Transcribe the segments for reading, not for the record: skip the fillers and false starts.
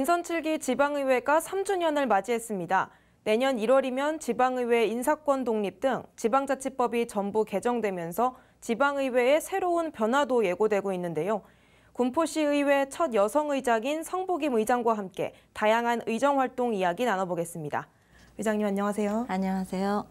인선 7기 지방의회가 3주년을 맞이했습니다. 내년 1월이면 지방의회 인사권 독립 등 지방자치법이 전부 개정되면서 지방의회의 새로운 변화도 예고되고 있는데요. 군포시의회 첫 여성의장인 성복임 의장과 함께 다양한 의정활동 이야기 나눠보겠습니다. 의장님 안녕하세요. 안녕하세요.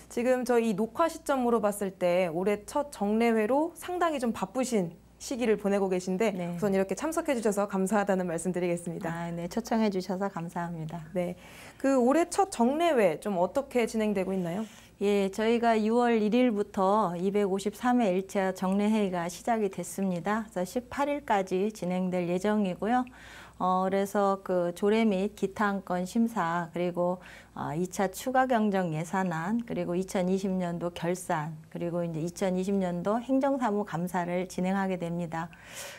지금 저희 녹화 시점으로 봤을 때 올해 첫 정례회로 상당히 좀 바쁘신 시기를 보내고 계신데 네. 우선 이렇게 참석해 주셔서 감사하다는 말씀 드리겠습니다. 네, 초청해 주셔서 감사합니다. 네, 그 올해 첫 정례회 좀 어떻게 진행되고 있나요? 예, 저희가 6월 1일부터 253회 1차 정례회의가 시작이 됐습니다. 그래서 18일까지 진행될 예정이고요. 그래서 그 조례 및 기타 안건 심사, 그리고 2차 추가 경정 예산안, 그리고 2020년도 결산, 그리고 이제 2020년도 행정사무 감사를 진행하게 됩니다.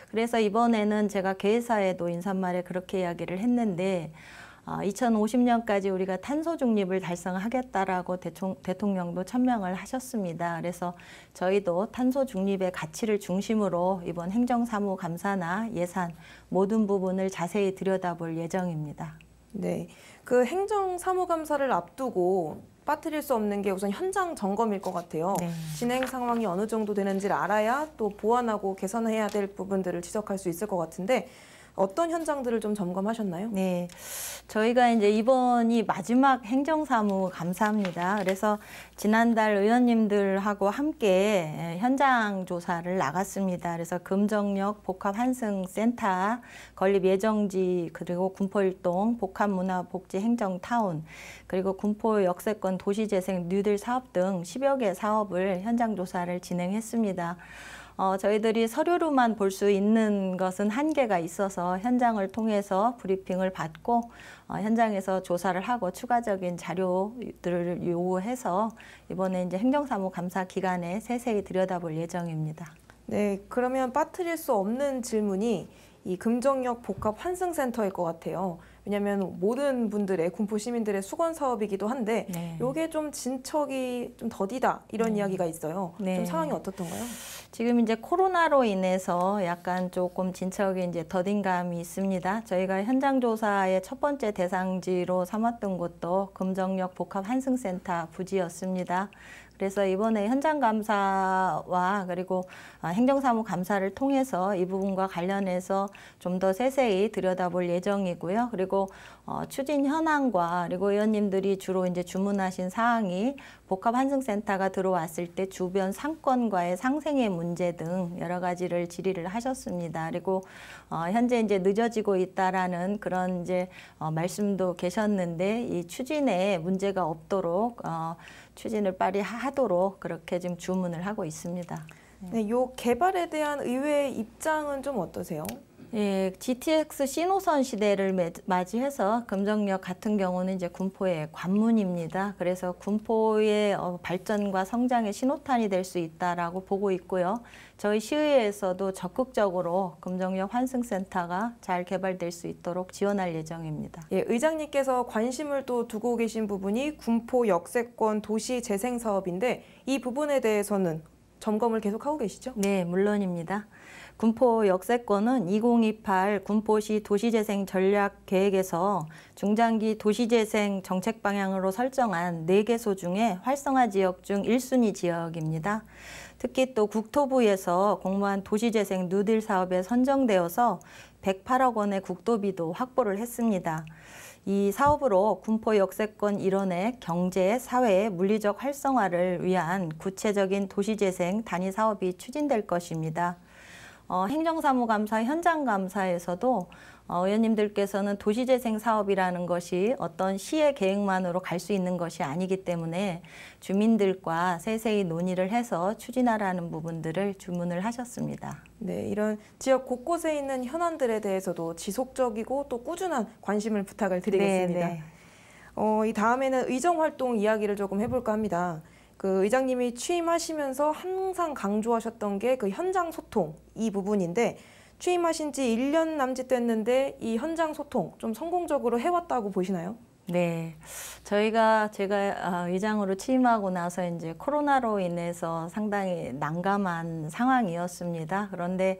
그래서 이번에는 제가 개회사에도 인사말에 그렇게 이야기를 했는데 2050년까지 우리가 탄소 중립을 달성하겠다라고 대통령도 천명을 하셨습니다. 그래서 저희도 탄소 중립의 가치를 중심으로 이번 행정사무 감사나 예산 모든 부분을 자세히 들여다볼 예정입니다. 네, 그 행정사무감사를 앞두고 빠뜨릴 수 없는 게 우선 현장 점검일 것 같아요. 네. 진행 상황이 어느 정도 되는지를 알아야 또 보완하고 개선해야 될 부분들을 지적할 수 있을 것 같은데 어떤 현장들을 좀 점검하셨나요? 네, 저희가 이제 이번이 마지막 행정사무 감사입니다. 그래서 지난달 의원님들하고 함께 현장 조사를 나갔습니다. 그래서 금정역 복합환승센터 건립 예정지, 그리고 군포일동 복합문화복지행정타운, 그리고 군포 역세권 도시재생 뉴딜 사업 등 10여 개 사업을 현장 조사를 진행했습니다. 저희들이 서류로만 볼 수 있는 것은 한계가 있어서 현장을 통해서 브리핑을 받고 현장에서 조사를 하고 추가적인 자료들을 요구해서 이번에 이제 행정사무 감사 기간에 세세히 들여다볼 예정입니다. 네, 그러면 빠뜨릴 수 없는 질문이 이 금정역 복합 환승센터일 것 같아요. 왜냐하면 모든 분들의 군포 시민들의 수건 사업이기도 한데 네. 이게 좀 진척이 좀 더디다 이런 이야기가 있어요. 네. 좀 상황이 어떻던가요? 지금 이제 코로나로 인해서 약간 조금 진척이 이제 더딘 감이 있습니다. 저희가 현장 조사의 첫 번째 대상지로 삼았던 곳도 금정역 복합 환승센터 부지였습니다. 그래서 이번에 현장 감사와 그리고 행정사무 감사를 통해서 이 부분과 관련해서 좀 더 세세히 들여다볼 예정이고요. 그리고 추진 현황과 그리고 의원님들이 주로 이제 주문하신 사항이 복합환승센터가 들어왔을 때 주변 상권과의 상생의 문제 등 여러 가지를 질의를 하셨습니다. 그리고 현재 이제 늦어지고 있다라는 그런 이제 말씀도 계셨는데 이 추진에 문제가 없도록 추진을 빨리 하도록 그렇게 지금 주문을 하고 있습니다. 네, 요 개발에 대한 의회의 입장은 좀 어떠세요? 예, GTX 신호선 시대를 맞이해서 금정역 같은 경우는 이제 군포의 관문입니다. 그래서 군포의 발전과 성장의 신호탄이 될 수 있다라고 보고 있고요. 저희 시의회에서도 적극적으로 금정역 환승센터가 잘 개발될 수 있도록 지원할 예정입니다. 예, 의장님께서 관심을 또 두고 계신 부분이 군포 역세권 도시 재생 사업인데 이 부분에 대해서는 점검을 계속하고 계시죠? 네, 물론입니다. 군포 역세권은 2028 군포시 도시재생 전략계획에서 중장기 도시재생 정책 방향으로 설정한 4개소 중에 활성화 지역 중 1순위 지역입니다. 특히 또 국토부에서 공모한 도시재생 뉴딜 사업에 선정되어서 108억 원의 국도비도 확보를 했습니다. 이 사업으로 군포 역세권 일원의 경제, 사회, 물리적 활성화를 위한 구체적인 도시재생 단위 사업이 추진될 것입니다. 행정사무감사, 현장감사에서도 의원님들께서는 도시재생 사업이라는 것이 어떤 시의 계획만으로 갈 수 있는 것이 아니기 때문에 주민들과 세세히 논의를 해서 추진하라는 부분들을 주문을 하셨습니다. 네, 이런 지역 곳곳에 있는 현안들에 대해서도 지속적이고 또 꾸준한 관심을 부탁을 드리겠습니다. 네, 이 다음에는 의정활동 이야기를 조금 해볼까 합니다. 그 의장님이 취임하시면서 항상 강조하셨던 게 그 현장 소통 이 부분인데 취임하신 지 1년 남짓 됐는데 이 현장 소통 좀 성공적으로 해왔다고 보시나요? 네, 제가 의장으로 취임하고 나서 이제 코로나로 인해서 상당히 난감한 상황이었습니다. 그런데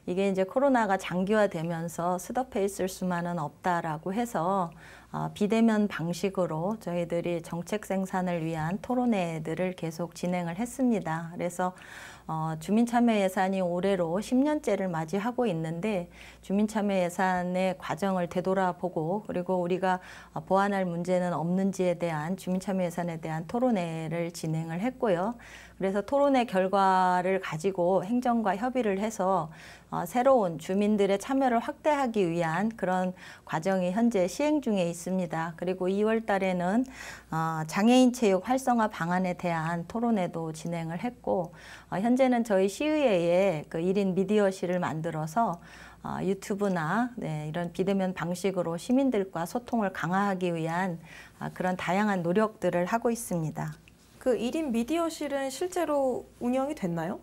이게 이제 코로나가 장기화되면서 스톱해 있을 수만은 없다라고 해서 비대면 방식으로 저희들이 정책 생산을 위한 토론회들을 계속 진행을 했습니다. 그래서 주민참여 예산이 올해로 10년째를 맞이하고 있는데 주민참여 예산의 과정을 되돌아보고 그리고 우리가 보완할 문제는 없는지에 대한 주민참여 예산에 대한 토론회를 진행을 했고요. 그래서 토론회 결과를 가지고 행정과 협의를 해서 새로운 주민들의 참여를 확대하기 위한 그런 과정이 현재 시행 중에 있습니다. 그리고 2월 달에는 장애인 체육 활성화 방안에 대한 토론회도 진행을 했고 현재는 저희 시의회에 그 1인 미디어실을 만들어서 유튜브나 이런 비대면 방식으로 시민들과 소통을 강화하기 위한 그런 다양한 노력들을 하고 있습니다. 그 1인 미디어실은 실제로 운영이 됐나요?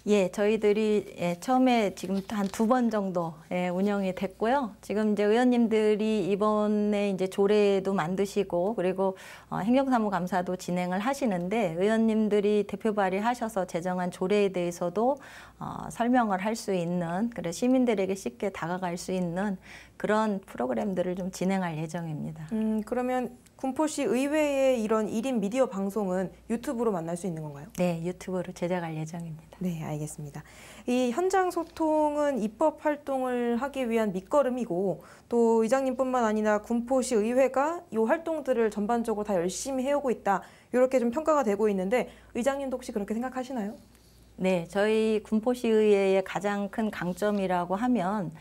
예, 저희들이 처음에 지금 한 2번 정도 운영이 됐고요. 지금 이제 의원님들이 이번에 이제 조례도 만드시고 그리고 행정사무감사도 진행을 하시는데 의원님들이 대표 발의하셔서 제정한 조례에 대해서도 설명을 할 수 있는 그래 시민들에게 쉽게 다가갈 수 있는 그런 프로그램들을 좀 진행할 예정입니다. 그러면 군포시 의회의 이런 1인 미디어 방송은 유튜브로 만날 수 있는 건가요? 네, 유튜브로 제작할 예정입니다. 네, 알겠습니다. 이 현장 소통은 입법 활동을 하기 위한 밑거름이고 또 의장님뿐만 아니라 군포시 의회가 이 활동들을 전반적으로 다 열심히 해오고 있다. 이렇게 좀 평가가 되고 있는데 의장님도 혹시 그렇게 생각하시나요? 네, 저희 군포시의회의 가장 큰 강점이라고 하면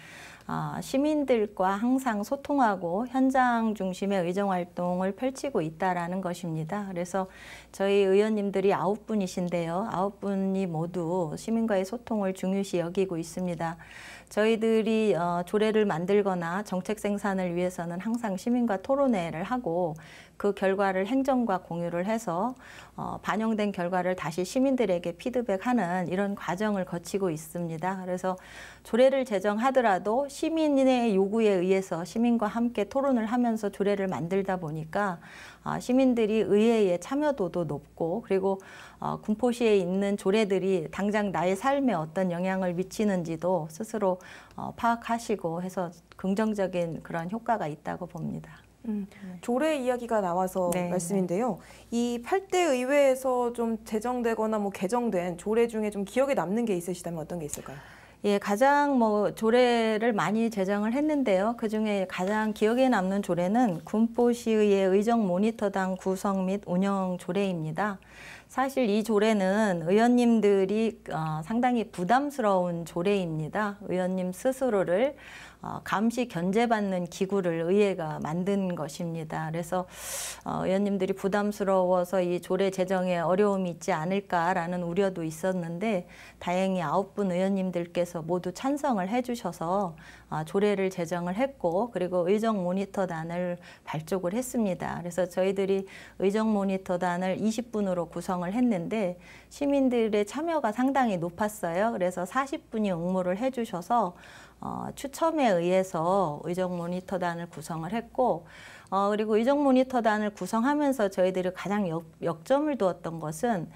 시민들과 항상 소통하고 현장 중심의 의정활동을 펼치고 있다라는 것입니다. 그래서 저희 의원님들이 9분이신데요. 9분이 모두 시민과의 소통을 중요시 여기고 있습니다. 저희들이 조례를 만들거나 정책 생산을 위해서는 항상 시민과 토론회를 하고 그 결과를 행정과 공유를 해서 반영된 결과를 다시 시민들에게 피드백하는 이런 과정을 거치고 있습니다. 그래서 조례를 제정하더라도 시민의 요구에 의해서 시민과 함께 토론을 하면서 조례를 만들다 보니까 시민들이 의회의 참여도도 높고 그리고 군포시에 있는 조례들이 당장 나의 삶에 어떤 영향을 미치는지도 스스로 파악하시고 해서 긍정적인 그런 효과가 있다고 봅니다. 조례 이야기가 나와서 네, 말씀인데요. 이 8대 의회에서 좀 제정되거나 뭐 개정된 조례 중에 좀 기억에 남는 게 있으시다면 어떤 게 있을까요? 예, 가장 조례를 많이 제정을 했는데요. 그중에 가장 기억에 남는 조례는 군포시의회 의정 모니터당 구성 및 운영 조례입니다. 사실 이 조례는 의원님들이 상당히 부담스러운 조례입니다. 의원님 스스로를 감시 견제받는 기구를 의회가 만든 것입니다. 그래서 의원님들이 부담스러워서 이 조례 제정에 어려움이 있지 않을까라는 우려도 있었는데 다행히 9분 의원님들께서 모두 찬성을 해주셔서 조례를 제정을 했고 그리고 의정 모니터단을 발족을 했습니다. 그래서 저희들이 의정 모니터단을 20분으로 구성을 했는데 시민들의 참여가 상당히 높았어요. 그래서 40분이 응모를 해주셔서 추첨에 의해서 의정 모니터단을 구성을 했고 그리고 의정 모니터단을 구성하면서 저희들이 가장 역점을 두었던 것은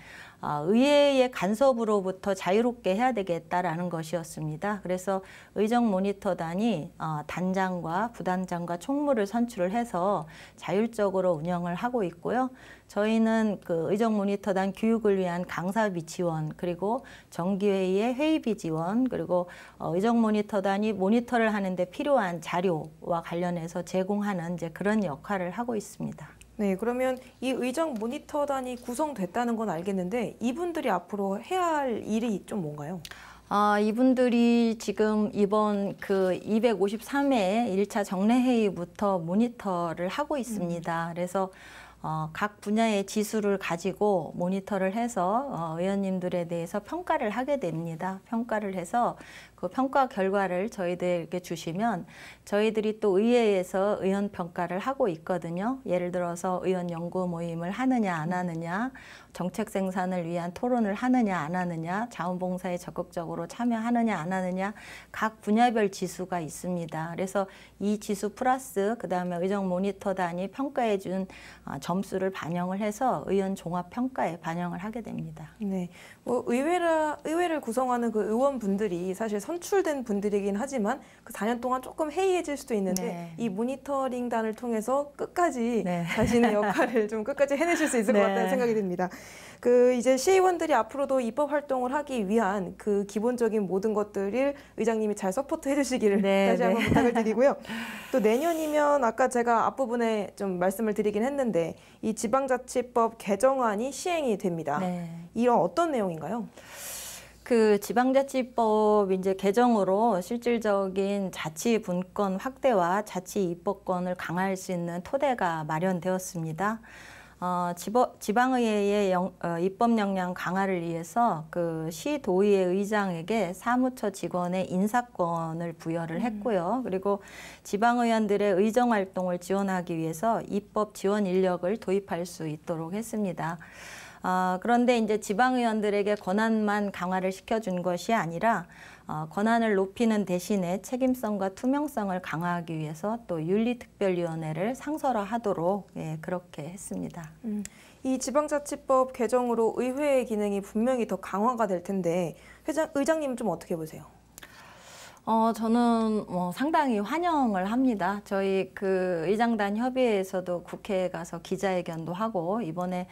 의회의 간섭으로부터 자유롭게 해야 되겠다라는 것이었습니다. 그래서 의정 모니터단이 단장과 부단장과 총무를 선출을 해서 자율적으로 운영을 하고 있고요. 저희는 그 의정 모니터단 교육을 위한 강사비 지원 그리고 정기회의의 회의비 지원 그리고 의정 모니터단이 모니터를 하는데 필요한 자료와 관련해서 제공하는 이제 그런 역할을 하고 있습니다. 네, 그러면 이 의정 모니터단이 구성됐다는 건 알겠는데 이분들이 앞으로 해야 할 일이 좀 뭔가요? 이분들이 지금 이번 그 253회 1차 정례회의부터 모니터를 하고 있습니다. 그래서 각 분야의 지수를 가지고 모니터를 해서 의원님들에 대해서 평가를 하게 됩니다. 평가를 해서 그 평가 결과를 저희들에게 주시면 저희들이 또 의회에서 의원 평가를 하고 있거든요. 예를 들어서 의원 연구 모임을 하느냐 안 하느냐, 정책 생산을 위한 토론을 하느냐 안 하느냐, 자원봉사에 적극적으로 참여하느냐 안 하느냐 각 분야별 지수가 있습니다. 그래서 이 지수 플러스 그다음에 의정 모니터단이 평가해 준 점수를 반영을 해서 의원 종합 평가에 반영을 하게 됩니다. 네, 의회를 구성하는 그 의원분들이 사실 선출된 분들이긴 하지만 그 4년 동안 조금 해이해질 수도 있는데 네. 이 모니터링단을 통해서 끝까지 네. 자신의 역할을 좀 끝까지 해내실 수 있을 네. 것 같다는 생각이 듭니다. 그 이제 시의원들이 앞으로도 입법 활동을 하기 위한 그 기본적인 모든 것들을 의장님이 잘 서포트 해주시기를 네, 다시 한번 네. 부탁을 드리고요. 또 내년이면 아까 제가 앞부분에 좀 말씀을 드리긴 했는데 이 지방자치법 개정안이 시행이 됩니다. 네. 이런 어떤 내용인가요? 그 지방자치법 이제 개정으로 실질적인 자치 분권 확대와 자치 입법권을 강화할 수 있는 토대가 마련되었습니다. 지방의회의 입법 역량 강화를 위해서 그 시도의회 의장에게 사무처 직원의 인사권을 부여를 했고요. 그리고 지방의원들의 의정 활동을 지원하기 위해서 입법 지원 인력을 도입할 수 있도록 했습니다. 그런데 이제 지방의원들에게 권한만 강화를 시켜준 것이 아니라 권한을 높이는 대신에 책임성과 투명성을 강화하기 위해서 또 윤리특별위원회를 상설화하도록 그렇게 했습니다. 이 지방자치법 개정으로 의회의 기능이 분명히 더 강화가 될 텐데 의장님은 좀 어떻게 보세요? 저는 상당히 환영을 합니다. 저희 그 의장단 협의회에서도 국회에 가서 기자회견도 하고 이번에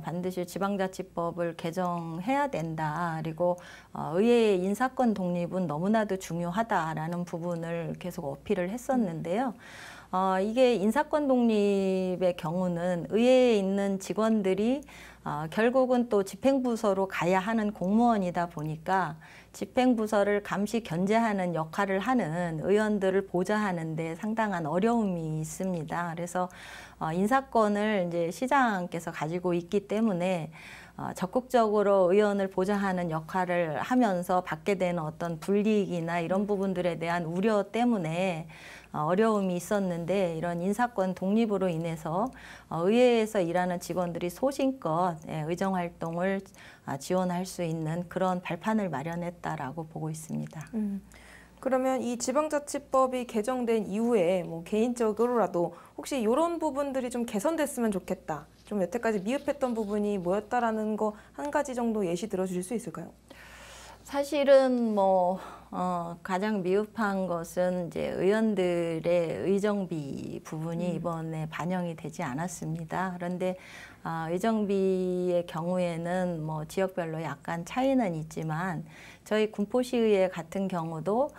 반드시 지방자치법을 개정해야 된다. 그리고 의회의 인사권 독립은 너무나도 중요하다라는 부분을 계속 어필을 했었는데요. 이게 인사권 독립의 경우는 의회에 있는 직원들이 결국은 또 집행부서로 가야 하는 공무원이다 보니까 집행부서를 감시 견제하는 역할을 하는 의원들을 보좌하는 데 상당한 어려움이 있습니다. 그래서 인사권을 이제 시장께서 가지고 있기 때문에 적극적으로 의원을 보좌하는 역할을 하면서 받게 되는 어떤 불이익이나 이런 부분들에 대한 우려 때문에 어려움이 있었는데 이런 인사권 독립으로 인해서 의회에서 일하는 직원들이 소신껏 의정 활동을 지원할 수 있는 그런 발판을 마련했다라고 보고 있습니다. 그러면 이 지방자치법이 개정된 이후에 뭐 개인적으로라도 혹시 이런 부분들이 좀 개선됐으면 좋겠다. 좀 여태까지 미흡했던 부분이 뭐였다라는 거 한 가지 정도 예시 들어주실 수 있을까요? 사실은 가장 미흡한 것은 이제 의원들의 의정비 부분이 이번에 반영이 되지 않았습니다. 그런데 의정비의 경우에는 지역별로 약간 차이는 있지만 저희 군포시의회 같은 경우도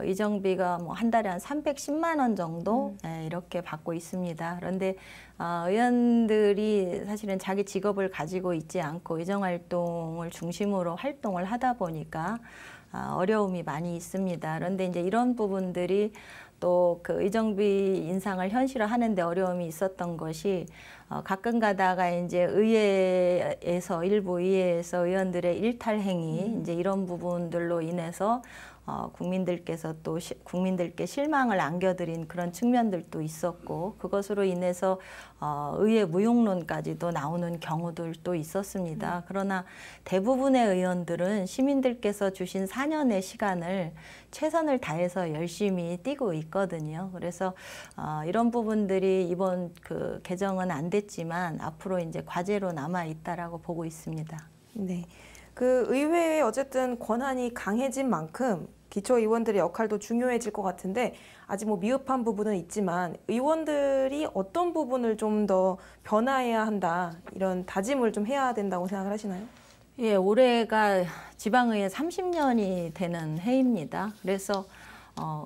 의정비가 한 달에 한 310만 원 정도 이렇게 받고 있습니다. 그런데 의원들이 사실은 자기 직업을 가지고 있지 않고 의정활동을 중심으로 활동을 하다 보니까 어려움이 많이 있습니다. 그런데 이제 이런 부분들이 또 그 의정비 인상을 현실화하는 데 어려움이 있었던 것이 가끔 가다가 이제 의회에서 일부 의회에서 의원들의 일탈 행위 이제 이런 부분들로 인해서 국민들께서 또 국민들께 실망을 안겨드린 그런 측면들도 있었고 그것으로 인해서 의회 무용론까지도 나오는 경우들도 있었습니다. 그러나 대부분의 의원들은 시민들께서 주신 4년의 시간을 최선을 다해서 열심히 뛰고 있거든요. 그래서 이런 부분들이 이번 그 개정은 안 됐지만 앞으로 이제 과제로 남아 있다라고 보고 있습니다. 네. 그 의회에 어쨌든 권한이 강해진 만큼 기초의원들의 역할도 중요해질 것 같은데 아직 미흡한 부분은 있지만 의원들이 어떤 부분을 좀 더 변화해야 한다 이런 다짐을 좀 해야 된다고 생각을 하시나요? 예, 올해가 지방의회 30년이 되는 해입니다. 그래서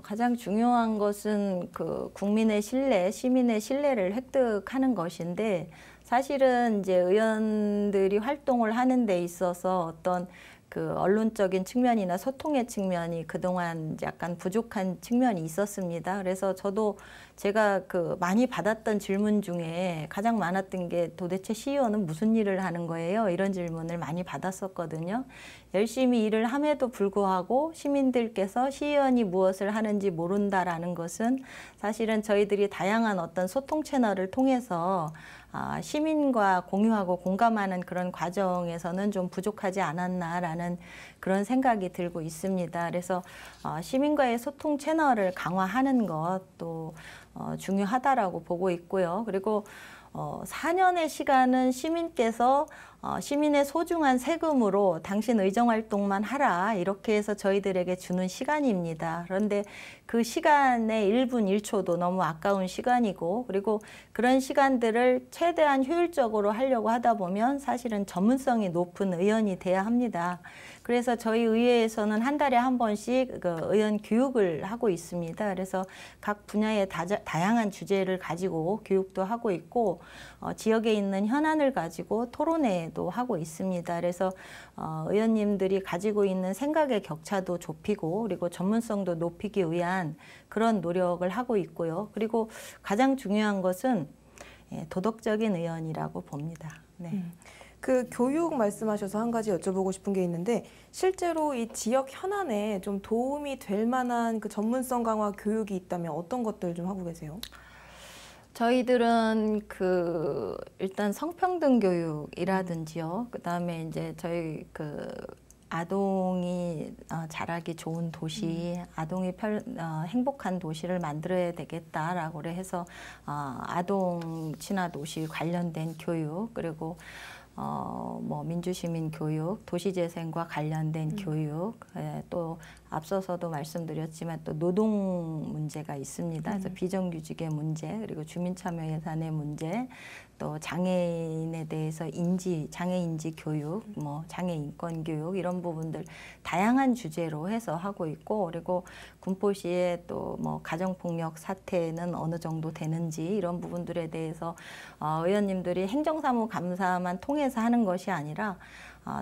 가장 중요한 것은 그 국민의 신뢰, 시민의 신뢰를 획득하는 것인데 사실은 이제 의원들이 활동을 하는 데 있어서 어떤 그 언론적인 측면이나 소통의 측면이 그동안 약간 부족한 측면이 있었습니다. 그래서 저도 제가 그 많이 받았던 질문 중에 가장 많았던 게 도대체 시의원은 무슨 일을 하는 거예요? 이런 질문을 많이 받았었거든요. 열심히 일을 함에도 불구하고 시민들께서 시의원이 무엇을 하는지 모른다라는 것은 사실은 저희들이 다양한 어떤 소통 채널을 통해서 시민과 공유하고 공감하는 그런 과정에서는 좀 부족하지 않았나라는 그런 생각이 들고 있습니다. 그래서 시민과의 소통 채널을 강화하는 것도 중요하다라고 보고 있고요. 그리고 4년의 시간은 시민께서 시민의 소중한 세금으로 당신 의정활동만 하라 이렇게 해서 저희들에게 주는 시간입니다. 그런데 그 시간의 1분 1초도 너무 아까운 시간이고 그리고 그런 시간들을 최대한 효율적으로 하려고 하다 보면 사실은 전문성이 높은 의원이 돼야 합니다. 그래서 저희 의회에서는 한 달에 한 번씩 그 의원 교육을 하고 있습니다. 그래서 각 분야의 다양한 주제를 가지고 교육도 하고 있고 지역에 있는 현안을 가지고 토론회도 하고 있습니다. 그래서 의원님들이 가지고 있는 생각의 격차도 좁히고 그리고 전문성도 높이기 위한 그런 노력을 하고 있고요. 그리고 가장 중요한 것은 도덕적인 의원이라고 봅니다. 네. 그 교육 말씀하셔서 한 가지 여쭤보고 싶은 게 있는데 실제로 이 지역 현안에 좀 도움이 될 만한 그 전문성 강화 교육이 있다면 어떤 것들 좀 하고 계세요? 저희들은 일단 성평등 교육이라든지요. 그다음에 이제 저희 아동이 자라기 좋은 도시, 아동이 행복한 도시를 만들어야 되겠다라고 해서 아동 친화 도시 관련된 교육 그리고 민주시민 교육, 도시재생과 관련된 교육, 또 앞서서도 말씀드렸지만 또 노동 문제가 있습니다. 그래서 비정규직의 문제, 그리고 주민참여 예산의 문제, 또 장애인에 대해서 장애인지 교육, 장애 인권 교육 이런 부분들 다양한 주제로 해서 하고 있고 그리고 군포시의 또 가정폭력 사태는 어느 정도 되는지 이런 부분들에 대해서 의원님들이 행정사무감사만 통해서 하는 것이 아니라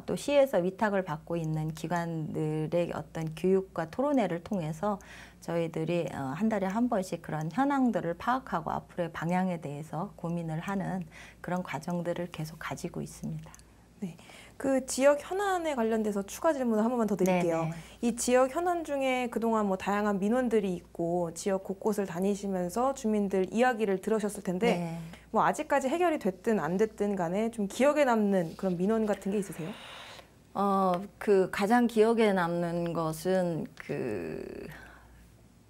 또 시에서 위탁을 받고 있는 기관들의 어떤 교육과 토론회를 통해서 저희들이 한 달에 한 번씩 그런 현황들을 파악하고 앞으로의 방향에 대해서 고민을 하는 그런 과정들을 계속 가지고 있습니다. 네. 그 지역 현안에 관련돼서 추가 질문을 한 번만 더 드릴게요. 네네. 이 지역 현안 중에 그동안 다양한 민원들이 있고 지역 곳곳을 다니시면서 주민들 이야기를 들으셨을 텐데 네. 아직까지 해결이 됐든 안 됐든 간에 좀 기억에 남는 그런 민원 같은 게 있으세요? 가장 기억에 남는 것은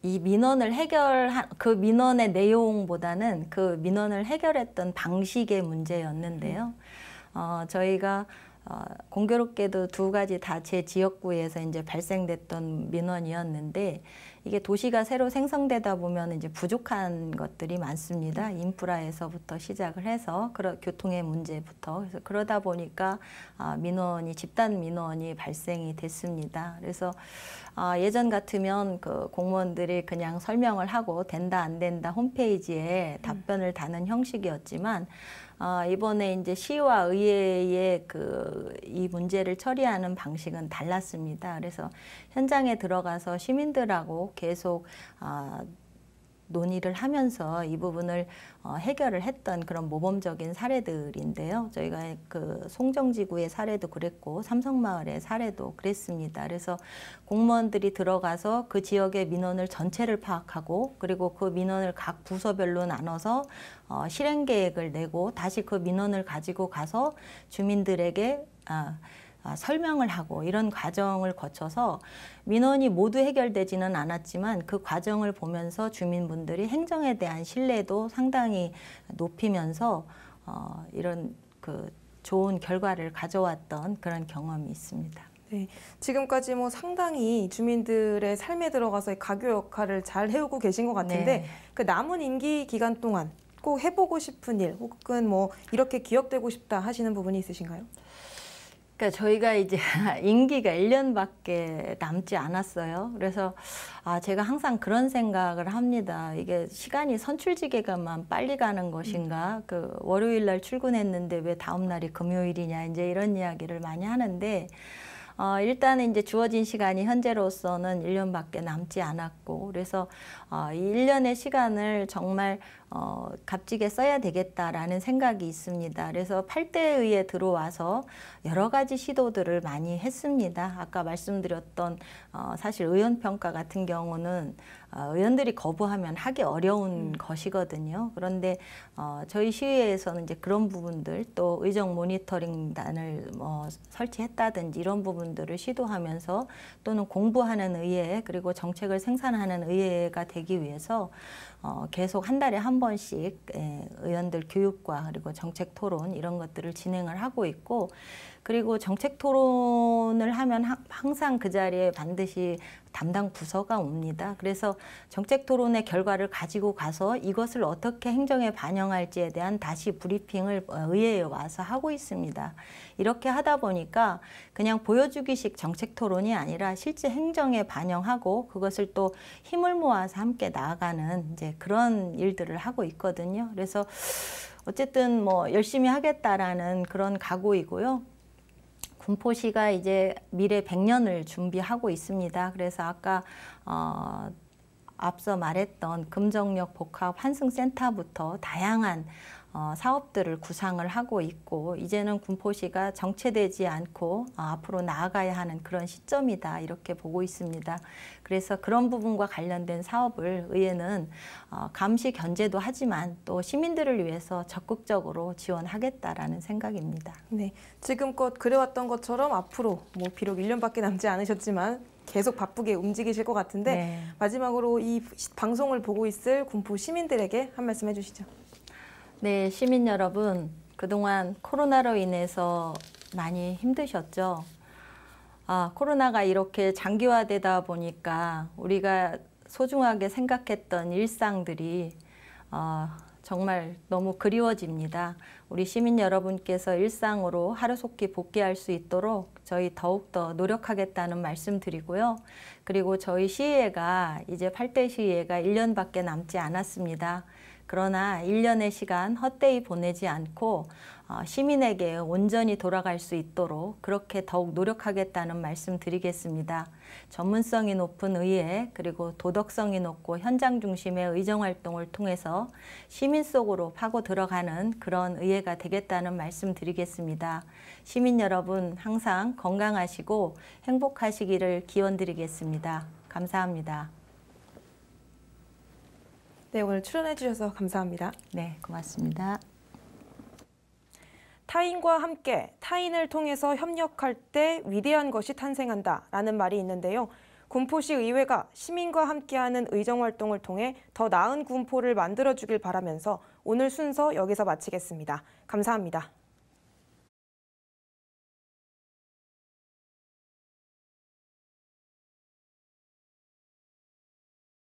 이 민원을 그 민원의 내용보다는 그 민원을 해결했던 방식의 문제였는데요. 저희가 공교롭게도 두 가지 다 제 지역구에서 이제 발생됐던 민원이었는데 이게 도시가 새로 생성되다 보면 이제 부족한 것들이 많습니다. 인프라에서부터 시작을 해서 교통의 문제부터 그래서 그러다 보니까 집단 민원이 발생이 됐습니다. 그래서 예전 같으면 그 공무원들이 그냥 설명을 하고 된다 안 된다 홈페이지에 답변을 다는 형식이었지만 이번에 이제 시와 의회의 이 문제를 처리하는 방식은 달랐습니다. 그래서 현장에 들어가서 시민들하고 계속 논의를 하면서 이 부분을 해결을 했던 그런 모범적인 사례들인데요. 저희가 송정지구의 사례도 그랬고 삼성마을의 사례도 그랬습니다. 그래서 공무원들이 들어가서 그 지역의 민원을 전체를 파악하고 그리고 그 민원을 각 부서별로 나눠서 실행 계획을 내고 다시 그 민원을 가지고 가서 주민들에게 설명을 하고 이런 과정을 거쳐서 민원이 모두 해결되지는 않았지만 그 과정을 보면서 주민분들이 행정에 대한 신뢰도 상당히 높이면서 이런 좋은 결과를 가져왔던 그런 경험이 있습니다. 네, 지금까지 상당히 주민들의 삶에 들어가서 가교 역할을 잘 해오고 계신 것 같은데 네. 그 남은 임기 기간 동안 꼭 해보고 싶은 일 혹은 이렇게 기억되고 싶다 하시는 부분이 있으신가요? 그러니까 저희가 이제 임기가 1년밖에 남지 않았어요. 그래서 제가 항상 그런 생각을 합니다. 이게 시간이 선출직에가만 빨리 가는 것인가? 월요일 날 출근했는데 왜 다음 날이 금요일이냐? 이제 이런 이야기를 많이 하는데 일단은 이제 주어진 시간이 현재로서는 1년밖에 남지 않았고 그래서 이 1년의 시간을 정말 값지게 써야 되겠다라는 생각이 있습니다. 그래서 8대의에 들어와서 여러 가지 시도들을 많이 했습니다. 아까 말씀드렸던 사실 의원평가 같은 경우는 의원들이 거부하면 하기 어려운 것이거든요. 그런데 저희 시의회에서는 이제 그런 부분들 또 의정 모니터링단을 설치했다든지 이런 부분들을 시도하면서 또는 공부하는 의회 그리고 정책을 생산하는 의회가 되기 위해서 계속 한 달에 한 번씩 의원들 교육과 그리고 정책 토론 이런 것들을 진행을 하고 있고, 그리고 정책 토론을 하면 항상 그 자리에 반드시 담당 부서가 옵니다. 그래서 정책 토론의 결과를 가지고 가서 이것을 어떻게 행정에 반영할지에 대한 다시 브리핑을 의회에 와서 하고 있습니다. 이렇게 하다 보니까 그냥 보여주기식 정책 토론이 아니라 실제 행정에 반영하고 그것을 또 힘을 모아서 함께 나아가는 이제 그런 일들을 하고 있거든요. 그래서 어쨌든 뭐 열심히 하겠다라는 그런 각오이고요. 군포시가 이제 미래 100년을 준비하고 있습니다. 그래서 아까 앞서 말했던 금정역 복합 환승센터부터 다양한 사업들을 구상을 하고 있고, 이제는 군포시가 정체되지 않고 앞으로 나아가야 하는 그런 시점이다 이렇게 보고 있습니다. 그래서 그런 부분과 관련된 사업을 의회는 감시 견제도 하지만 또 시민들을 위해서 적극적으로 지원하겠다라는 생각입니다. 네, 지금껏 그래왔던 것처럼 앞으로 뭐 비록 1년밖에 남지 않으셨지만 계속 바쁘게 움직이실 것 같은데 네. 마지막으로 이 방송을 보고 있을 군포 시민들에게 한 말씀 해주시죠. 네, 시민 여러분, 그동안 코로나로 인해서 많이 힘드셨죠? 코로나가 이렇게 장기화되다 보니까 우리가 소중하게 생각했던 일상들이 정말 너무 그리워집니다. 우리 시민 여러분께서 일상으로 하루속히 복귀할 수 있도록 저희 더욱더 노력하겠다는 말씀 드리고요. 그리고 저희 시의회가 이제 8대 시의회가 1년밖에 남지 않았습니다. 그러나 1년의 시간 헛되이 보내지 않고 시민에게 온전히 돌아갈 수 있도록 그렇게 더욱 노력하겠다는 말씀 드리겠습니다. 전문성이 높은 의회, 그리고 도덕성이 높고 현장 중심의 의정활동을 통해서 시민 속으로 파고 들어가는 그런 의회가 되겠다는 말씀 드리겠습니다. 시민 여러분 항상 건강하시고 행복하시기를 기원드리겠습니다. 감사합니다. 네, 오늘 출연해 주셔서 감사합니다. 네, 고맙습니다. 타인과 함께 타인을 통해서 협력할 때 위대한 것이 탄생한다 라는 말이 있는데요. 군포시 의회가 시민과 함께하는 의정활동을 통해 더 나은 군포를 만들어주길 바라면서 오늘 순서 여기서 마치겠습니다. 감사합니다.